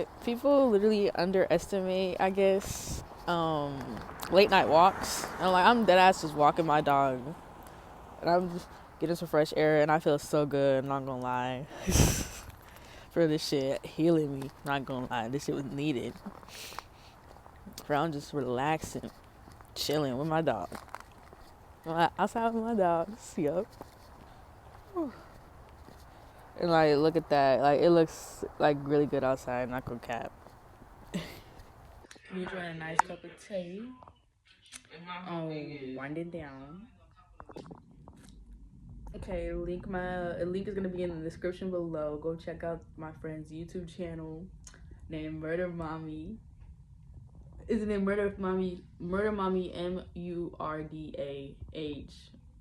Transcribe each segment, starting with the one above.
But people literally underestimate, I guess, late night walks. And I'm dead ass just walking my dog, and I'm just getting some fresh air, and I feel so good. I'm not gonna lie. For this shit healing me, not gonna lie, this shit was needed. For I'm just relaxing, chilling with my dog. I'm outside with my dogs, yup. And look at that, it looks really good outside. Not gonna cap. You enjoying a nice cup of tea. Winding down. Okay, a link is gonna be in the description below. Go check out my friend's YouTube channel named Murder Mommy. Isn't it Murder Mommy? Murder Mommy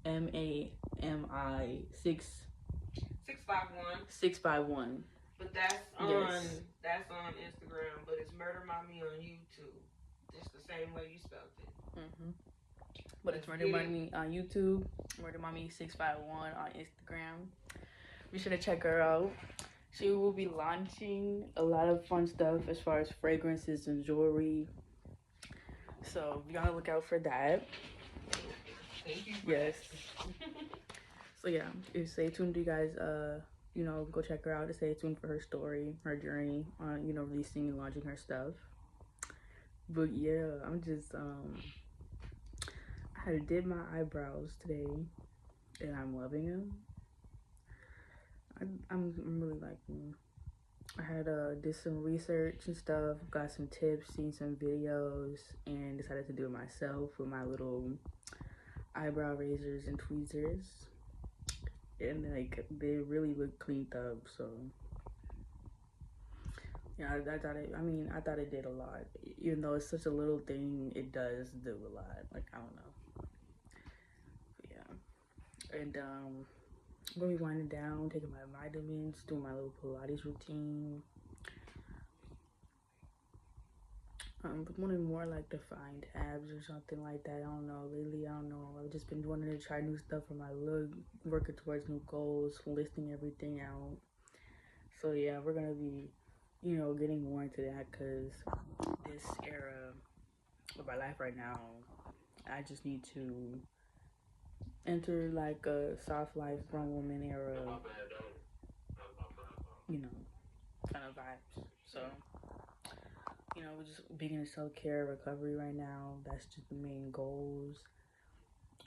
MURDAHMAMI 651. But that's on Instagram, but it's Murder Mommy on YouTube. It's the same way you spelled it. But it's Murder Mommy on YouTube, Murder Mommy 651 on Instagram. Be sure to check her out. She will be launching a lot of fun stuff as far as fragrances and jewelry. So be on the lookout for that. Thank you. Yes. So yeah, stay tuned, you guys. Go check her out. Stay tuned for her story, her journey on releasing and launching her stuff. But yeah, I'm just I did my eyebrows today, and I'm loving them. I'm really liking them. I had did some research and stuff, got some tips, seen some videos, and decided to do it myself with my little eyebrow razors and tweezers. And they really look cleaned up. So yeah, I thought it did a lot. Even though it's such a little thing, it does do a lot. I don't know. But yeah, and I'm gonna be winding down, taking my vitamins, doing my little Pilates routine. Wanting more defined abs or something like that. I don't know. Lately, I don't know. I've just been wanting to try new stuff for my look, working towards new goals, listing everything out. So yeah, we're gonna be, getting more into that because this era of my life right now, I just need to enter a soft life grown woman era, kind of vibes. So. We're just being in self-care recovery right now. That's just the main goals.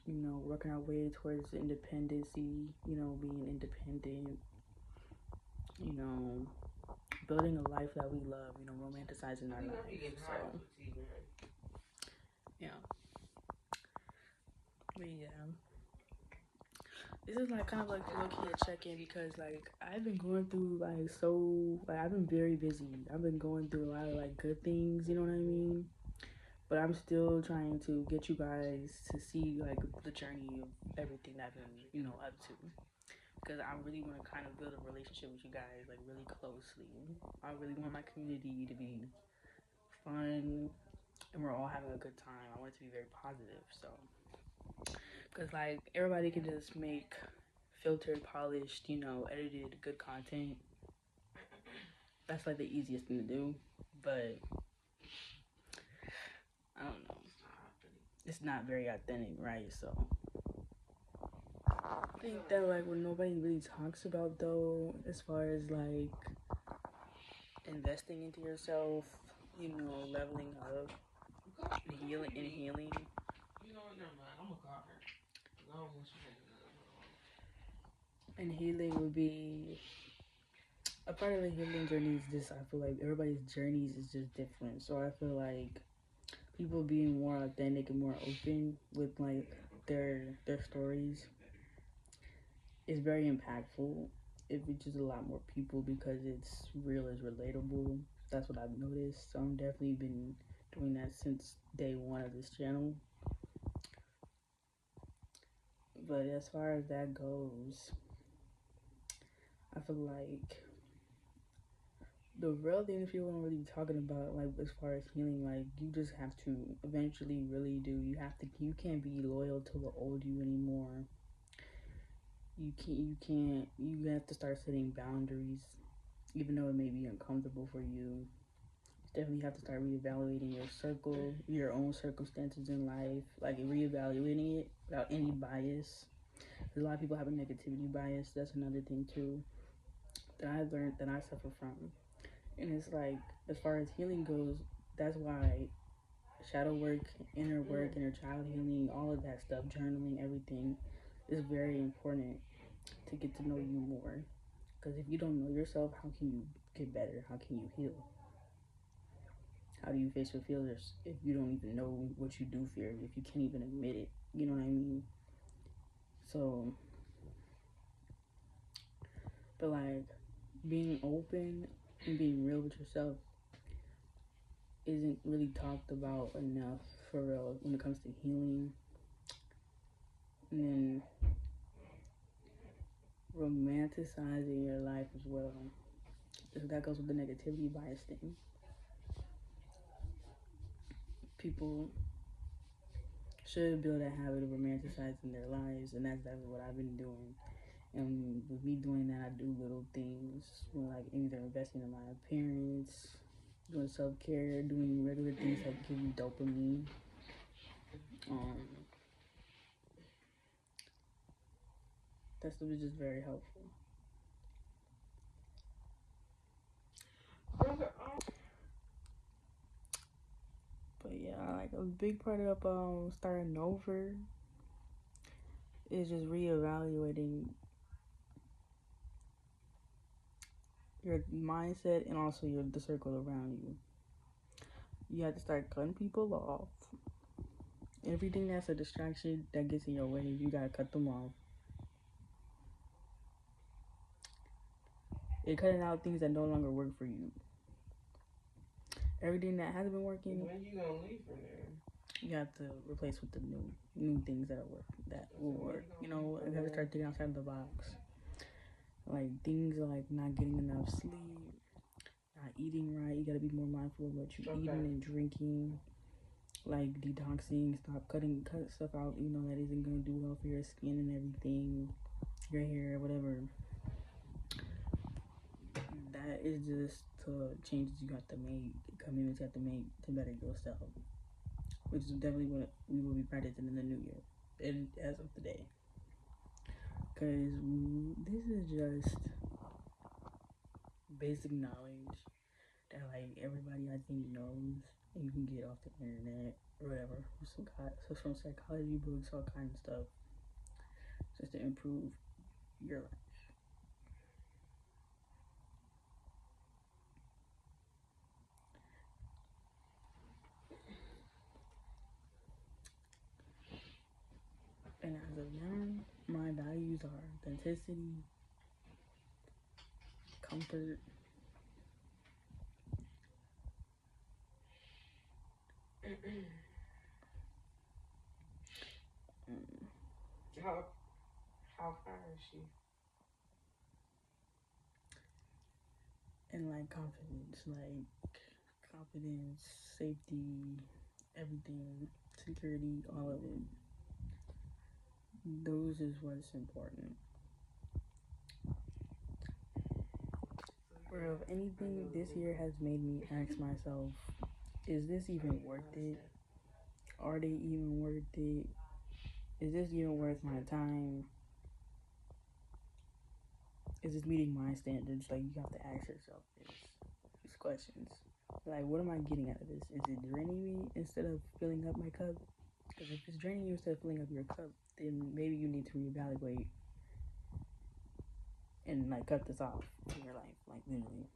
Working our way towards independency, being independent, building a life that we love, romanticizing our lives. So, yeah. But yeah. This is kind of low-key a check-in because I've been going through I've been very busy. I've been going through a lot of good things, you know what I mean? But I'm still trying to get you guys to see the journey of everything that I've been, up to. Because I really want to kind of build a relationship with you guys really closely. I really want my community to be fun and we're all having a good time. I want it to be very positive. So, because everybody can just make filtered, polished, edited good content. That's the easiest thing to do. But I don't know. It's not very authentic, right? So I think that what nobody really talks about though, as far as investing into yourself, leveling up, healing. You know what? Never mind. I'm gonna call her. I don't want you And healing would be a part of the healing journey. Is just I feel everybody's journeys is just different. So I feel people being more authentic and more open with their stories is very impactful. It reaches a lot more people because it's real, it's relatable. That's what I've noticed. So I'm definitely been doing that since day one of this channel. But as far as that goes, I feel the real thing people don't really be talking about, as far as healing, you just have to eventually really do. You can't be loyal to the old you anymore. You have to start setting boundaries, even though it may be uncomfortable for you. definitely have to start reevaluating your circle, your own circumstances in life, like reevaluating it without any bias. Because a lot of people have a negativity bias. That's another thing too that I learned that I suffer from. And it's like, as far as healing goes, that's why shadow work, inner child healing, all of that stuff, journaling, everything is very important to get to know you more. Because if you don't know yourself, how can you get better? How can you heal? How do you face your feelings if you don't even know what you do fear? If you can't even admit it, you know what I mean? So, but like being open and being real with yourself isn't really talked about enough for real when it comes to healing. And then romanticizing your life as well. That goes with the negativity bias thing. People should build a habit of romanticizing their lives, and that's definitely what I've been doing. And with me doing that, I do little things, like either investing in my appearance, doing self-care, doing regular things that give you dopamine. That stuff is just very helpful. But yeah, like a big part of starting over is just reevaluating your mindset and also the circle around you. You have to start cutting people off. Everything that's a distraction that gets in your way, you gotta cut them off. And cutting out things that no longer work for you. Everything that hasn't been working, when you gonna leave from there? You have to replace with the new things that will work. You know, you have to start thinking outside the box. Like things like not getting enough sleep, not eating right. You gotta be more mindful of what you're eating and drinking. Like detoxing, cut stuff out, you know, that isn't gonna do well for your skin and everything, your hair, whatever. That is just changes you have to make, commitments you have to make to better yourself, which is definitely what we will be practicing in the new year, and as of today. Because this is just basic knowledge that like everybody I think knows, and you can get off the internet or whatever, from psychology books, all kinds of stuff, just to improve your life. And as of now, my values are authenticity, comfort, How far is she? And like confidence, safety, everything, security, all of it. Those is what's important. Or if anything, this year has made me ask myself, is this even worth it? Are they even worth it? Is this even worth my time? Is this meeting my standards? Like, you have to ask yourself these questions. Like, what am I getting out of this? Is it draining me instead of filling up my cup? Because if it's draining you instead of filling up your cup, then maybe you need to reevaluate and like cut this off in your life, like literally.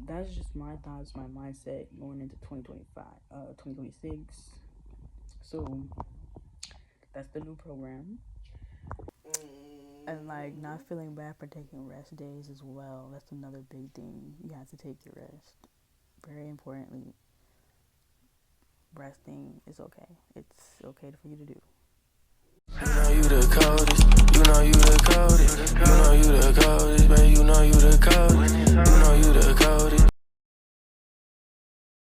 That's just my thoughts, my mindset going into 2026. So that's the new program. And like not feeling bad for taking rest days as well. That's another big thing. You have to take your rest. Very importantly, resting is okay. It's okay for you to do. You know you the coldest, you know you the coldest, you know you the coldest, baby, you know you the coldest, you know you the coldest.